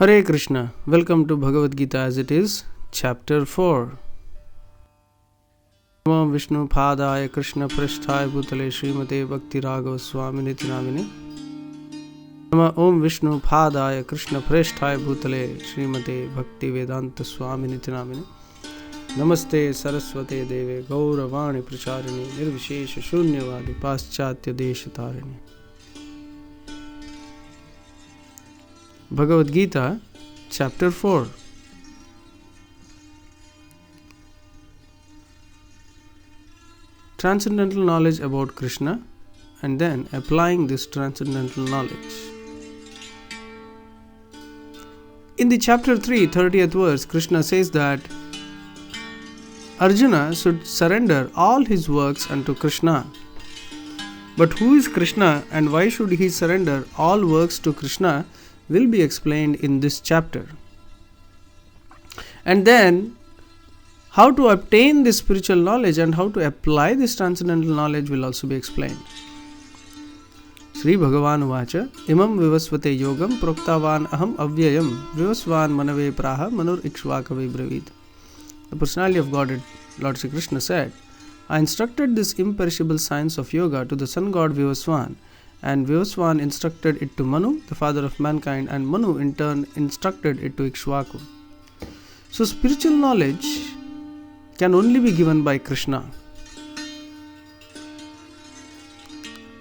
Hare Krishna. Welcome to Bhagavad Gita as it is, Chapter 4. Namo Vishnu Padaya Krishna Prishthaya Bhutale Srimate Bhakti Raghava Swaminiti Namine. Namo Om Vishnu Padaya Krishna Prishthaya Bhutale Srimate Bhakti Vedanta Swaminiti Namine. Namaste Saraswate Deve Gauravani Pracharini Nirvishesha Shunyavadi Paschatya Deshatarini. Bhagavad Gita Chapter 4. Transcendental knowledge about Krishna and then applying this transcendental knowledge. In the chapter 3, 30th verse, Krishna says that Arjuna should surrender all his works unto Krishna. But who is Krishna and why should he surrender all works to Krishna will be explained in this chapter. And then how to obtain this spiritual knowledge and how to apply this transcendental knowledge will also be explained. Sri Bhagavan Vacha Imam Vivasvate Yogam Proktavan Aham Avyayam Vivasvan Manave Praha Manur Ikshvakave Bravid. The personality of God, Lord Sri Krishna said, I instructed this imperishable science of yoga to the sun god Vivasvan, and Vivasvan instructed it to Manu, the father of mankind, and Manu in turn instructed it to Ikshvaku. So spiritual knowledge can only be given by Krishna.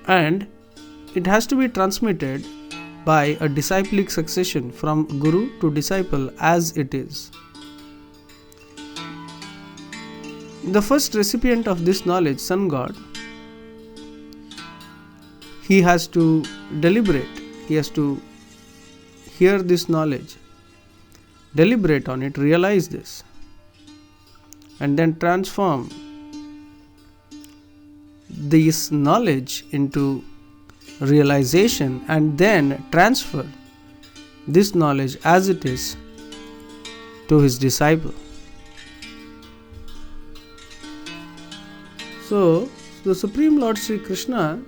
And it has to be transmitted by a disciplic succession from Guru to disciple as it is. The first recipient of this knowledge, Sun God, he has to deliberate, he has to hear this knowledge, deliberate on it, realize this, and then transform this knowledge into realization and then transfer this knowledge as it is to his disciple. So, the Supreme Lord Sri Krishna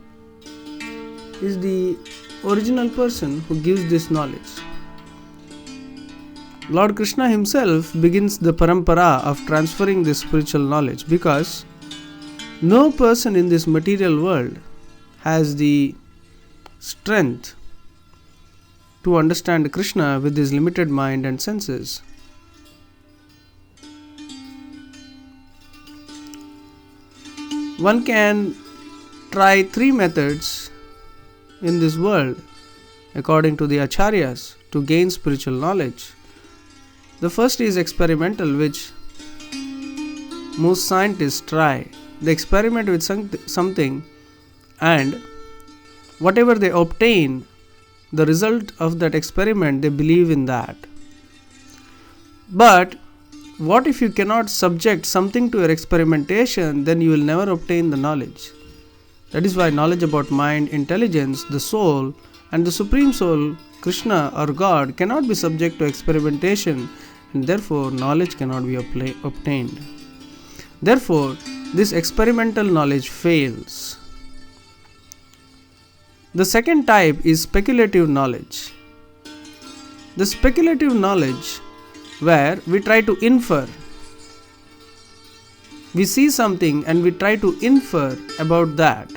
is the original person who gives this knowledge. Lord Krishna himself begins the parampara of transferring this spiritual knowledge because no person in this material world has the strength to understand Krishna with his limited mind and senses. One can try three methods in this world according to the acharyas to gain spiritual knowledge. The first is experimental, which most scientists try. They experiment with something and whatever they obtain, the result of that experiment, they believe in that. But what if you cannot subject something to your experimentation, then you will never obtain the knowledge. That is why knowledge about mind, intelligence, the soul, and the Supreme Soul, Krishna or God, cannot be subject to experimentation, and therefore knowledge cannot be obtained. Therefore, this experimental knowledge fails. The second type is speculative knowledge. The speculative knowledge where we try to infer. We see something and we try to infer about that.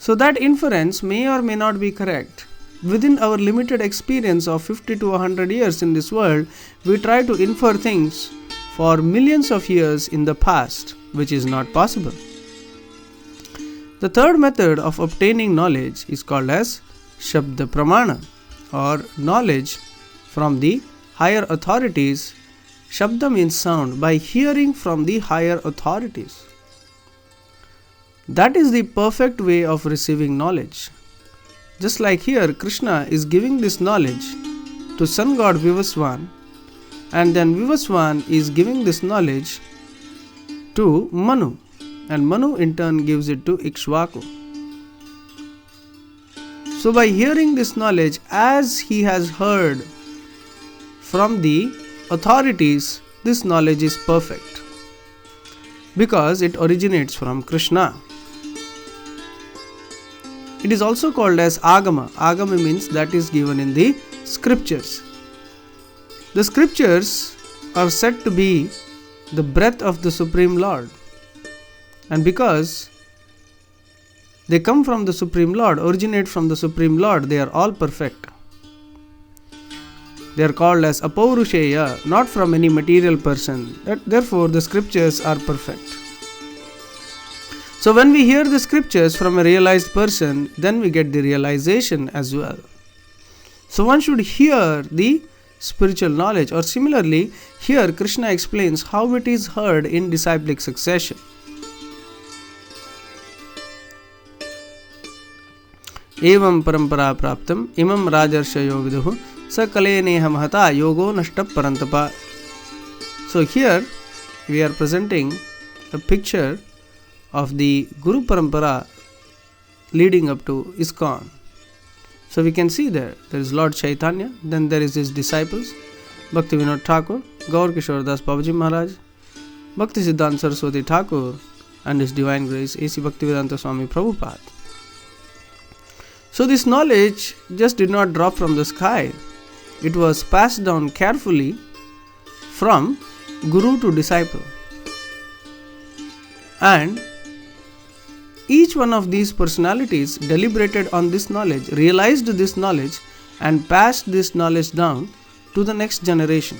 So that inference may or may not be correct. Within our limited experience of 50 to 100 years in this world, we try to infer things for millions of years in the past, which is not possible. The third method of obtaining knowledge is called as Shabda Pramana, or knowledge from the higher authorities. Shabda means sound, by hearing from the higher authorities. That is the perfect way of receiving knowledge. Just like here, Krishna is giving this knowledge to sun god Vivasvan, and then Vivasvan is giving this knowledge to Manu, and Manu in turn gives it to Ikshvaku. So by hearing this knowledge as he has heard from the authorities, this knowledge is perfect because it originates from Krishna. It is also called as Agama. Agama means that is given in the scriptures. The scriptures are said to be the breath of the Supreme Lord. And because they come from the Supreme Lord, originate from the Supreme Lord, they are all perfect. They are called as apaurusheya, not from any material person. Therefore, the scriptures are perfect. So when we hear the scriptures from a realized person, then we get the realization as well. So one should hear the spiritual knowledge, or similarly, here Krishna explains how it is heard in disciplic succession. Evam parampara praptam imam rajarshayo viduhu sakale neha mahata yogo nashta parantapa. So here we are presenting a picture of the Guru Parampara leading up to ISKCON. So we can see there is Lord Chaitanya, then there is his disciples, Bhakti Vinod Thakur, Gaur Kishore Das Babaji Maharaj, Bhakti Siddhanta Saraswati Thakur, and His Divine Grace A.C. Bhaktivedanta Swami Prabhupada. So this knowledge just did not drop from the sky. It was passed down carefully from Guru to disciple. And each one of these personalities deliberated on this knowledge, realized this knowledge, and passed this knowledge down to the next generation.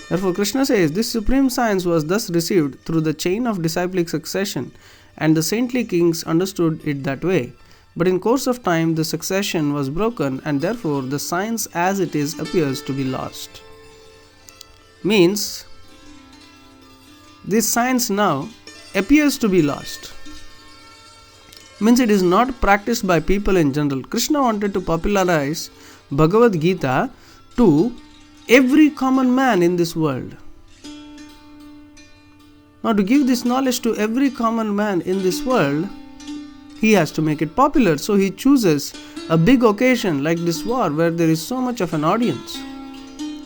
Therefore, Krishna says, this supreme science was thus received through the chain of disciplic succession, and the saintly kings understood it that way. But in course of time, the succession was broken, and therefore the science as it is appears to be lost. Means, this science now appears to be lost. Means it is not practiced by people in general. Krishna wanted to popularize Bhagavad Gita to every common man in this world. Now to give this knowledge to every common man in this world, he has to make it popular. So he chooses a big occasion like this war where there is so much of an audience.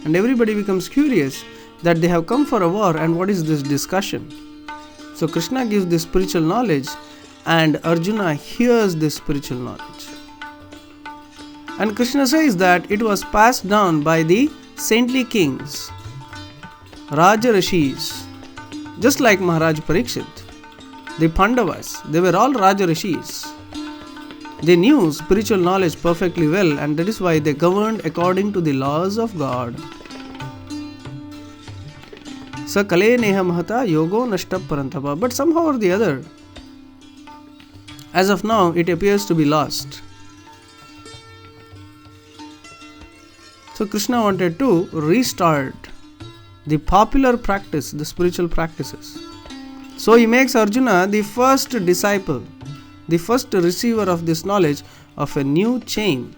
And everybody becomes curious that they have come for a war and what is this discussion. So Krishna gives this spiritual knowledge and Arjuna hears this spiritual knowledge. And Krishna says that it was passed down by the saintly kings, Raja Rishis, just like Maharaj Parikshit. The Pandavas, they were all Raja Rishis. They knew spiritual knowledge perfectly well, and that is why they governed according to the laws of God. Sakale neha mahata yogo nashta parantapa. But somehow or the other, as of now, it appears to be lost. So Krishna wanted to restart the popular practice, the spiritual practices. So he makes Arjuna the first disciple, the first receiver of this knowledge of a new chain.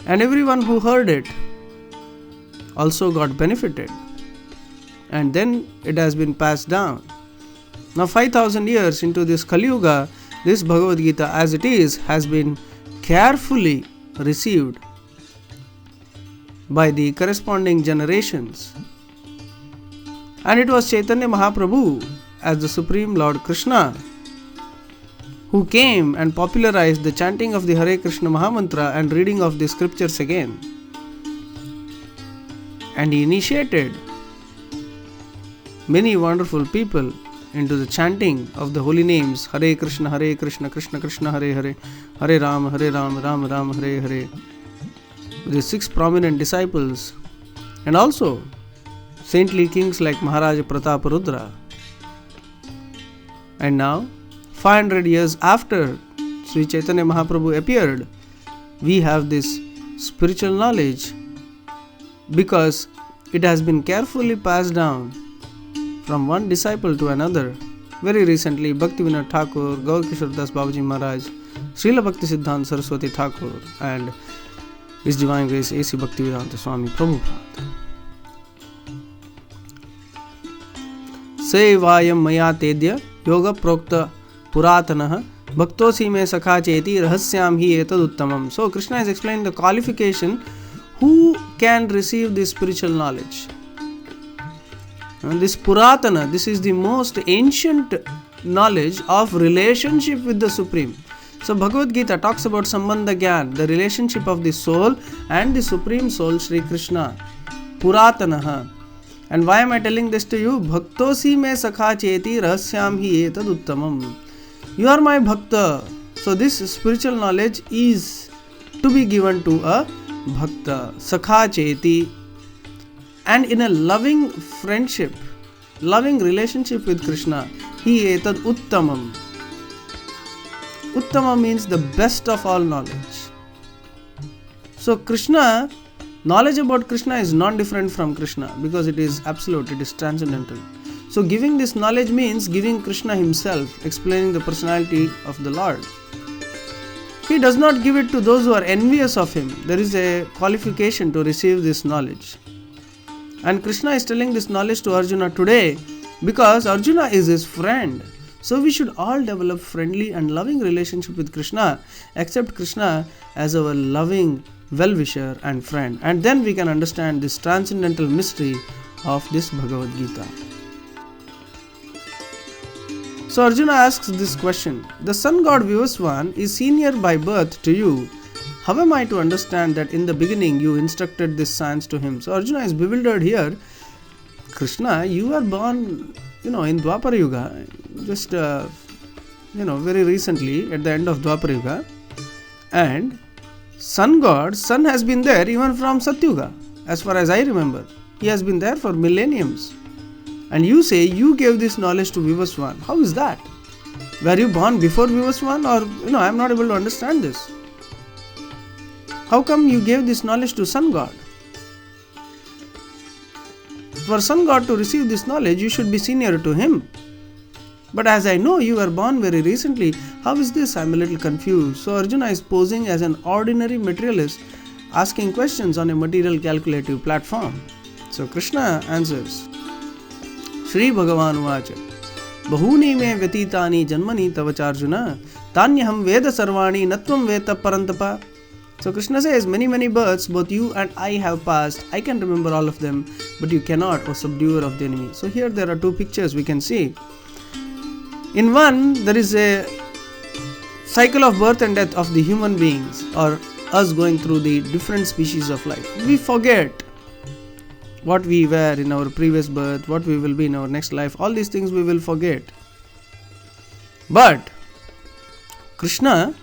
And everyone who heard it also got benefited. And then it has been passed down. Now 5,000 years into this Kali Yuga, this Bhagavad Gita as it is has been carefully received by the corresponding generations. And it was Chaitanya Mahaprabhu as the Supreme Lord Krishna who came and popularized the chanting of the Hare Krishna Mahamantra and reading of the scriptures again. And he initiated many wonderful people into the chanting of the holy names Hare Krishna, Krishna Krishna, Hare Hare, Hare Ram, Ram Ram, Hare Hare. With the 6 prominent disciples and also saintly kings like Maharaja Prataparudra. And now, 500 years after Sri Chaitanya Mahaprabhu appeared, we have this spiritual knowledge because it has been carefully passed down from one disciple to another. Very recently, Bhakti Vinod Thakur, Gaur Kishore Das Babaji Maharaj, Srila Bhakti Siddhanta Saraswati Thakur, and His Divine Grace A.C. Bhaktivedanta Swami Prabhupada. Sevayam maya tedya yoga prokta puratanaha bhaktosi me sakha cheti rahasyam hi etad uttamam. So Krishna is explaining the qualification who can receive this spiritual knowledge. And this Puratana, this is the most ancient knowledge of relationship with the Supreme. So Bhagavad Gita talks about Sambandha Gyan, the relationship of the soul and the Supreme Soul Sri Krishna, Puratanaha. And why am I telling this to you? Bhaktosi me sakha cheti rahasyam hi etad uttamam. You are my bhakta. So this spiritual knowledge is to be given to a bhakta, sakha cheti, and in a loving friendship, loving relationship with Krishna. Hi etad uttamam. Uttama means the best of all knowledge. So Krishna, knowledge about Krishna is non-different from Krishna because it is absolute, it is transcendental. So giving this knowledge means giving Krishna himself, explaining the personality of the Lord. He does not give it to those who are envious of him. There is a qualification to receive this knowledge. And Krishna is telling this knowledge to Arjuna today because Arjuna is his friend. So we should all develop friendly and loving relationship with Krishna, accept Krishna as our loving well-wisher and friend. And then we can understand this transcendental mystery of this Bhagavad Gita. So Arjuna asks this question: the sun god Vivaswan is senior by birth to you. How am I to understand that in the beginning you instructed this science to him? So Arjuna is bewildered here. Krishna, you were born, in Dwapara Yuga, just, very recently at the end of Dwapara Yuga. And sun has been there even from Satyuga, as far as I remember. He has been there for millenniums. And you say you gave this knowledge to Vivaswan. How is that? Were you born before Vivaswan, or, I am not able to understand this. How come you gave this knowledge to sun god? For sun god to receive this knowledge, you should be senior to him. But as I know you were born very recently, how is this? I am a little confused. So Arjuna is posing as an ordinary materialist, asking questions on a material calculative platform. So Krishna answers, Shri Bhagavan Vacha, Bahuni me vyatitani janmani tavacharjuna, tanyaham veda sarvani natvam veta parantapa. So Krishna says, many births both you and I have passed. I can remember all of them, but you cannot, O subduer of the enemy. So here there are two pictures we can see. In one, there is a cycle of birth and death of the human beings, or us going through the different species of life. We forget what we were in our previous birth, what we will be in our next life. All these things we will forget. But Krishna,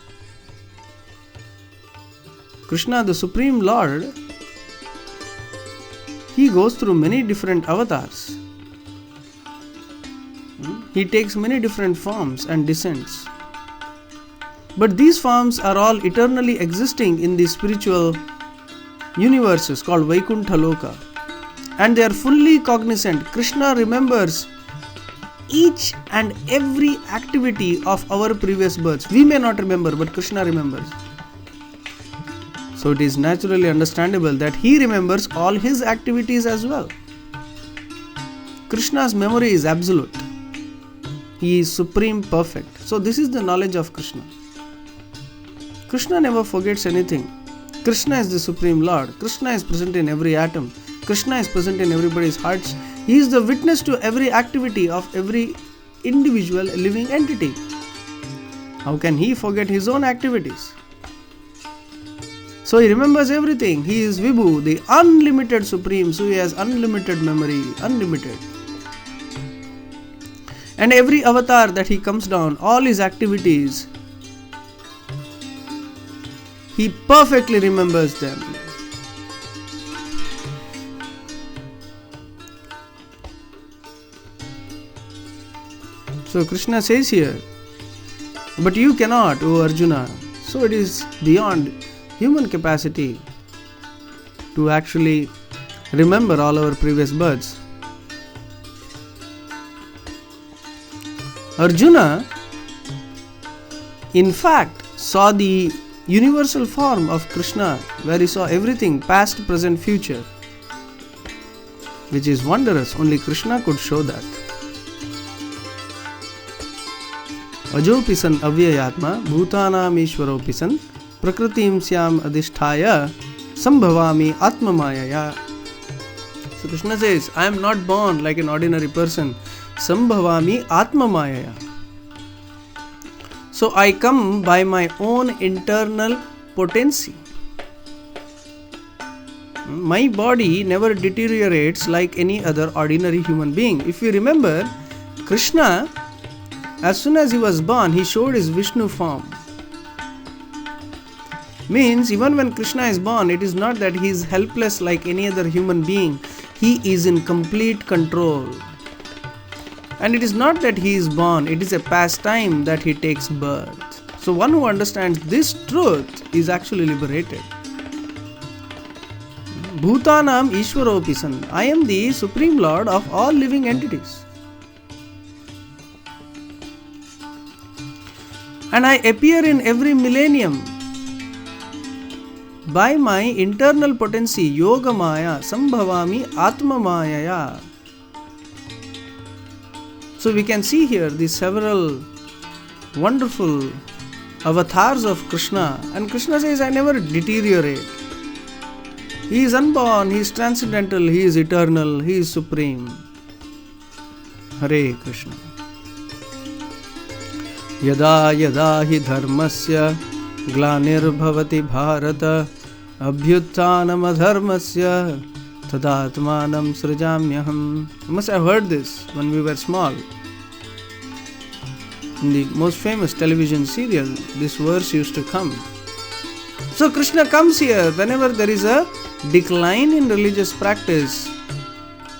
the Supreme Lord, he goes through many different avatars. He takes many different forms and descends. But these forms are all eternally existing in the spiritual universes called Vaikuntha Loka. And they are fully cognizant. Krishna remembers each and every activity of our previous births. We may not remember, but Krishna remembers. So it is naturally understandable that he remembers all his activities as well. Krishna's memory is absolute. He is supreme perfect. So this is the knowledge of Krishna. Krishna never forgets anything. Krishna is the Supreme Lord. Krishna is present in every atom. Krishna is present in everybody's hearts. He is the witness to every activity of every individual living entity. How can he forget his own activities? So he remembers everything. He is Vibhu, the unlimited Supreme. So he has unlimited memory, unlimited. And every avatar that he comes down, all his activities, he perfectly remembers them. So Krishna says here, but you cannot, O Arjuna. So it is beyond human capacity to actually remember all our previous births. Arjuna, in fact, saw the universal form of Krishna, where he saw everything, past, present, future, which is wondrous. Only Krishna could show that. Ajopi san avyayatma bhutanam ishwaropi san prakritim syam adhisthaya sambhavami atma mayaya. So Krishna says, I am not born like an ordinary person. Sambhavami atma mayaya. So I come by my own internal potency. My body never deteriorates like any other ordinary human being. If you remember, Krishna, as soon as he was born, he showed his Vishnu form. Means even when Krishna is born, it is not that he is helpless like any other human being. He is in complete control. And it is not that he is born, it is a pastime that he takes birth. So one who understands this truth is actually liberated. Bhutanam Ishwaropi San. I am the Supreme Lord of all living entities. And I appear in every millennium by my internal potency, Yoga Maya, Sambhavami Atma Mayaya. So we can see here the several wonderful avatars of Krishna. And Krishna says, I never deteriorate. He is unborn, he is transcendental, he is eternal, he is supreme. Hare Krishna. Yada yada hi dharmasya glanirbhavati bharata abhyuttanam adharmasya tadatmanam srijamyaham. You must have heard this when we were small. In the most famous television serial, this verse used to come. So Krishna comes here whenever there is a decline in religious practice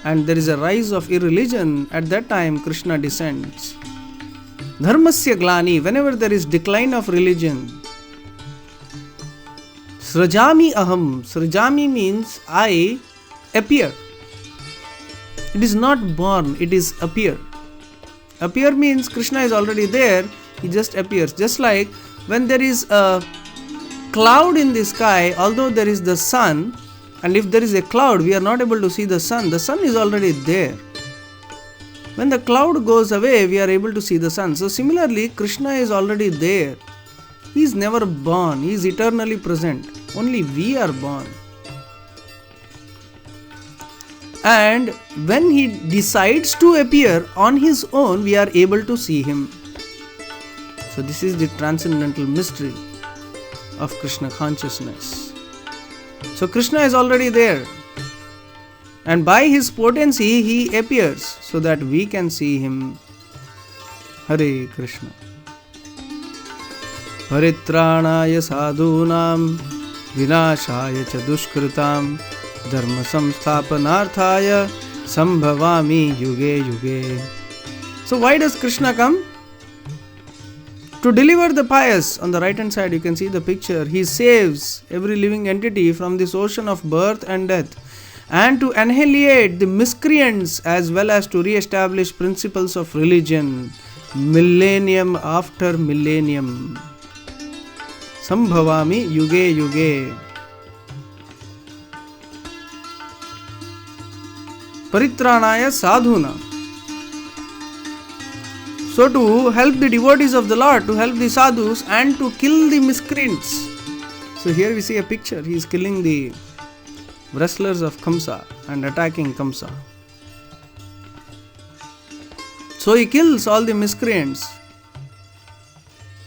and there is a rise of irreligion. At that time Krishna descends. Dharmasya glani, whenever there is decline of religion. Srajami aham. Srajami means I appear. It is not born, it is appear. Appear means Krishna is already there, he just appears. Just like when there is a cloud in the sky, although there is the sun, and if there is a cloud, we are not able to see the sun is already there. When the cloud goes away, we are able to see the sun. So similarly, Krishna is already there. He is never born, he is eternally present. Only we are born. And when he decides to appear on his own, we are able to see him. So this is the transcendental mystery of Krishna consciousness. So Krishna is already there. And by his potency, he appears so that we can see him. Hare Krishna. Paritranaya sadhunam vinashaya cha dushkritam dharma samsthapanarthaya sambhavami yuge yuge. So why does Krishna come? To deliver the pious. On the right hand side you can see the picture. He saves every living entity from this ocean of birth and death, and to annihilate the miscreants as well as to re-establish principles of religion millennium after millennium. Sambhavami yuge yuge. Paritranaya sadhuna. So to help the devotees of the Lord, to help the sadhus and to kill the miscreants. So here we see a picture. He is killing the wrestlers of Kamsa and attacking Kamsa. So he kills all the miscreants.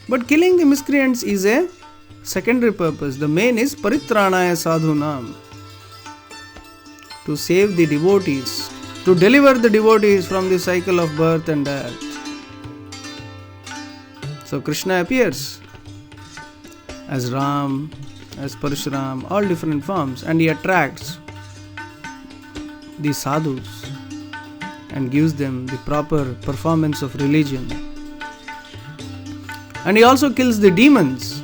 But killing the miscreants is a secondary purpose. The main is Paritranaya sadhunam. To save the devotees, to deliver the devotees from the cycle of birth and death. So Krishna appears as Ram, as Parshuram, all different forms, and he attracts the sadhus and gives them the proper performance of religion. And he also kills the demons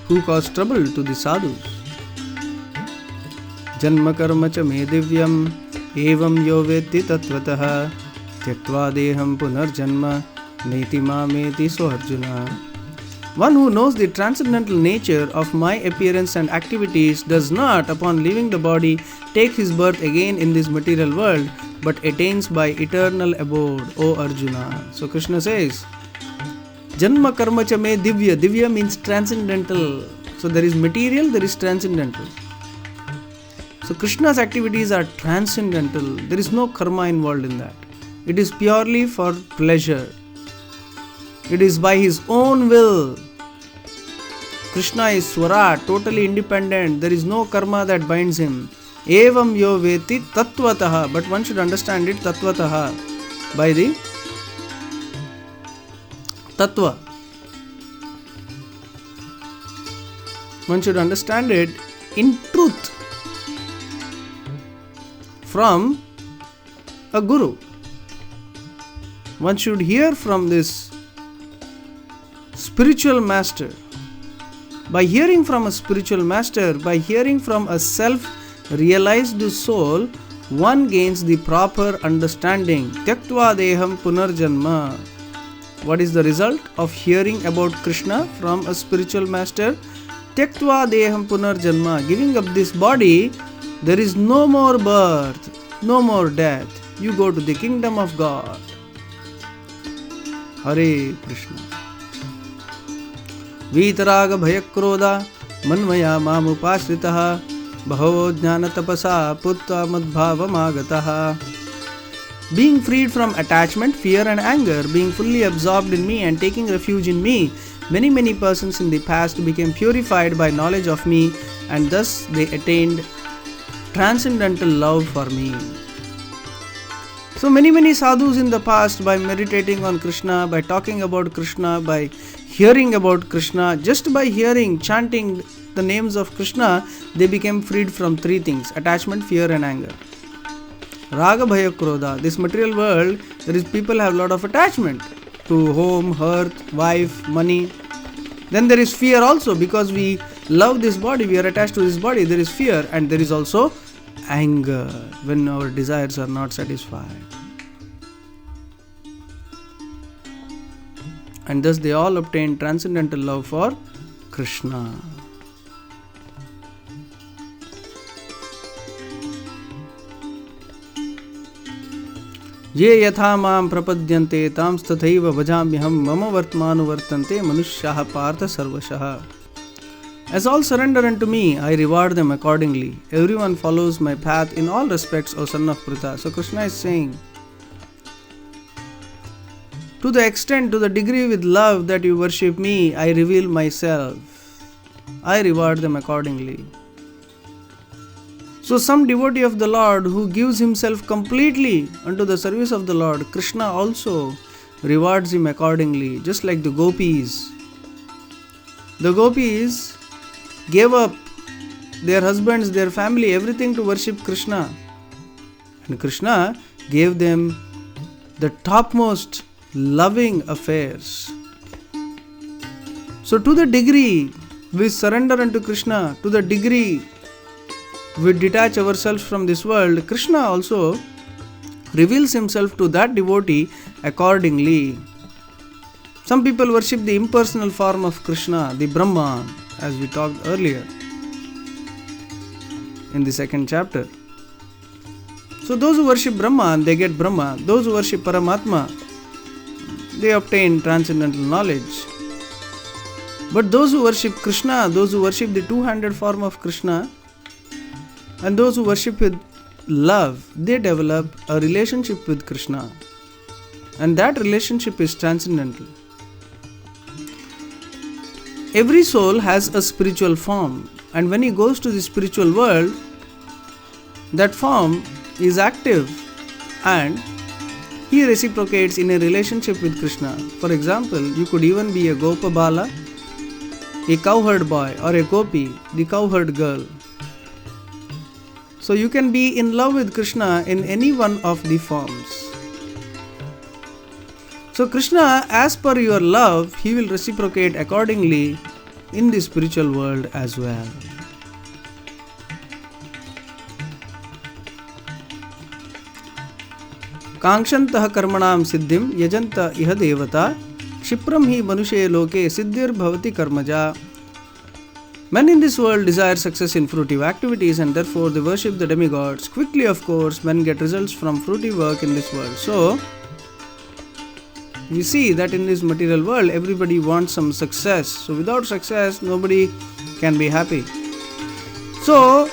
who cause trouble to the sadhus. Janma karma cha me divyam evam yo vetti tattvataha tyaktva deham punarjanma neti mameti so Arjuna. One who knows the transcendental nature of my appearance and activities does not, upon leaving the body, take his birth again in this material world, but attains by eternal abode, O Arjuna. So Krishna says, Janma karma cha me divya. Divya means transcendental. So there is material, there is transcendental. So Krishna's activities are transcendental. There is no karma involved in that. It is purely for pleasure. It is by his own will. Krishna is Swara, totally independent. There is no karma that binds him. Evam yo veti tattvataha. But one should understand it tattvataha, by the tattva. One should understand it in truth from a guru. One should hear from this spiritual master. By hearing from a spiritual master, by hearing from a self-realized soul, one gains the proper understanding. Tyaktva deham punarjanma. What is the result of hearing about Krishna from a spiritual master? Tyaktva deham punarjanma. Giving up this body, there is no more birth, no more death. You go to the kingdom of God. Hare Krishna. वीतराग भयक्रोधा मन्मया मामुपाश्रितः बहवो ज्ञान तपसा पुत्वा मद्भावमागतः. Being freed from attachment, fear and anger, being fully absorbed in me and taking refuge in me, many persons in the past became purified by knowledge of me, and thus they attained transcendental love for me. So many sadhus in the past, by meditating on Krishna, by talking about Krishna, by hearing about Krishna, just by hearing, chanting the names of Krishna, they became freed from three things: attachment, fear and anger. Raga, Bhaya, Krodha. This material world, there is people have a lot of attachment to home, hearth, wife, money. Then there is fear also, because we love this body, we are attached to this body, there is fear, and there is also anger when our desires are not satisfied. And thus they all obtain transcendental love for Krishna. ये यथा मां प्रपद्यन्ते तांस्तथैव भजाम्यहं मम वर्त्मानुवर्तन्ते मनुष्याः पार्थ सर्वशः. As all surrender unto me, I reward them accordingly. Everyone follows my path in all respects, O son of Pritha. So Krishna is saying, to the extent, to the degree with love that you worship me, I reveal myself. I reward them accordingly. So some devotee of the Lord who gives himself completely unto the service of the Lord, Krishna also rewards him accordingly, just like the gopis. The gopis gave up their husbands, their family, everything to worship Krishna. And Krishna gave them the topmost loving affairs. So to the degree we surrender unto Krishna, to the degree we detach ourselves from this world, Krishna also reveals himself to that devotee accordingly. Some people worship the impersonal form of Krishna, the Brahman, as we talked earlier in the second chapter. So those who worship Brahman, they get Brahma. Those who worship Paramatma, they obtain transcendental knowledge. But those who worship Krishna, those who worship the two-handed form of Krishna, and those who worship with love, they develop a relationship with Krishna. And that relationship is transcendental. Every soul has a spiritual form, and when he goes to the spiritual world, that form is active and he reciprocates in a relationship with Krishna. For example, you could even be a Gopabala, a cowherd boy, or a Gopi, the cowherd girl. So you can be in love with Krishna in any one of the forms. So Krishna, as per your love, he will reciprocate accordingly in the spiritual world as well. कांक्षन्तः कर्मणां सिद्धिं यजन्त इह देवता क्षिप्रं हि मनुष्ये लोके सिद्धिर्भवति कर्मजा. Men in this world desire success in fruitive activities and therefore they worship the demigods. Quickly, of course, men get results from fruitive work in this world. So, we see that in this material world, everybody wants some success. So, without success, nobody can be happy. So,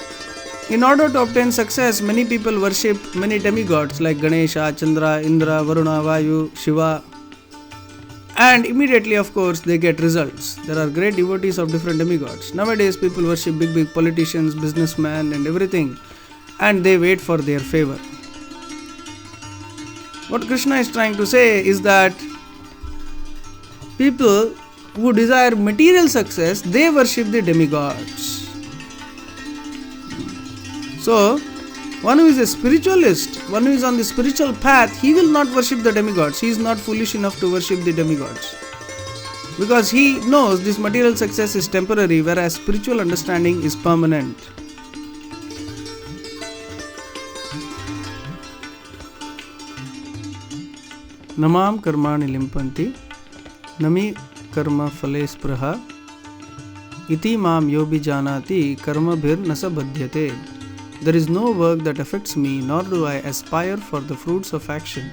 in order to obtain success, many people worship many demigods like Ganesha, Chandra, Indra, Varuna, Vayu, Shiva. And immediately, of course, they get results. There are great devotees of different demigods. Nowadays, people worship big politicians, businessmen, and everything, and they wait for their favor. What Krishna is trying to say is that people who desire material success, they worship the demigods. So, one who is a spiritualist, one who is on the spiritual path, he will not worship the demigods. He is not foolish enough to worship the demigods. Because he knows this material success is temporary, whereas spiritual understanding is permanent. Namam karmani limpanti, nami karma phale spraha, iti mam yobi janati karma bhir nasa badhyate. There is no work that affects me, nor do I aspire for the fruits of action.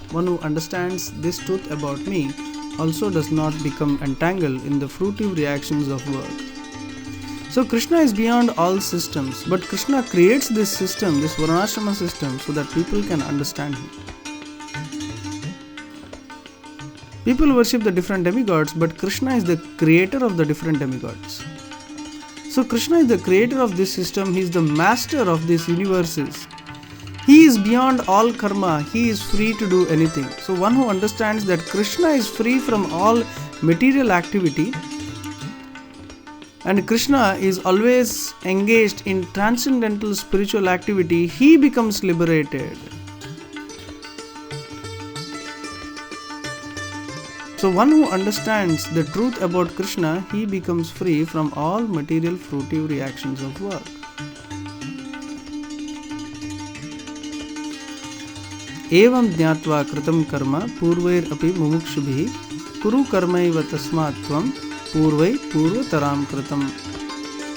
One who understands this truth about me also does not become entangled in the fruitive reactions of work. So Krishna is beyond all systems, but Krishna creates this system, this Varnashrama system, so that people can understand him. People worship the different demigods, but Krishna is the creator of the different demigods. So Krishna is the creator of this system, he is the master of these universes. He is beyond all karma, he is free to do anything. So one who understands that Krishna is free from all material activity and Krishna is always engaged in transcendental spiritual activity, he becomes liberated. So one who understands the truth about Krishna, he becomes free from all material fruitive reactions of work. Evam jnatva kritam karma purvair api mumukshubhi kuru karmaiva tasmat tvam purvai purvataram kritam.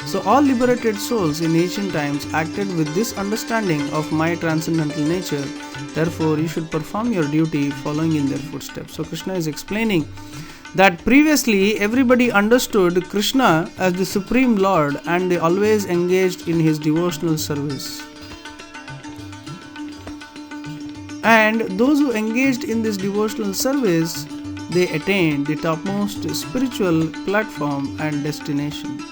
So all liberated souls in ancient times acted with this understanding of my transcendental nature. Therefore, you should perform your duty following in their footsteps. So Krishna is explaining that previously everybody understood Krishna as the Supreme Lord and they always engaged in his devotional service. And those who engaged in this devotional service, they attained the topmost spiritual platform and destination.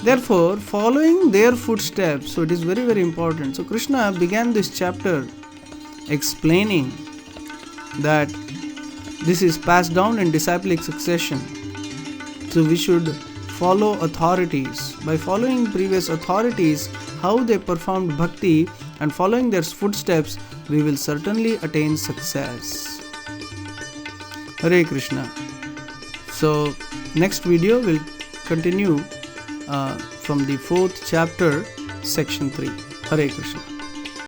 Therefore, following their footsteps, so it is very, very important. So Krishna began this chapter explaining that this is passed down in disciplic succession. So we should follow authorities. By following previous authorities, how they performed bhakti and following their footsteps, we will certainly attain success. Hare Krishna. So next video will continue from the 4th chapter, section 3. Hare Krishna.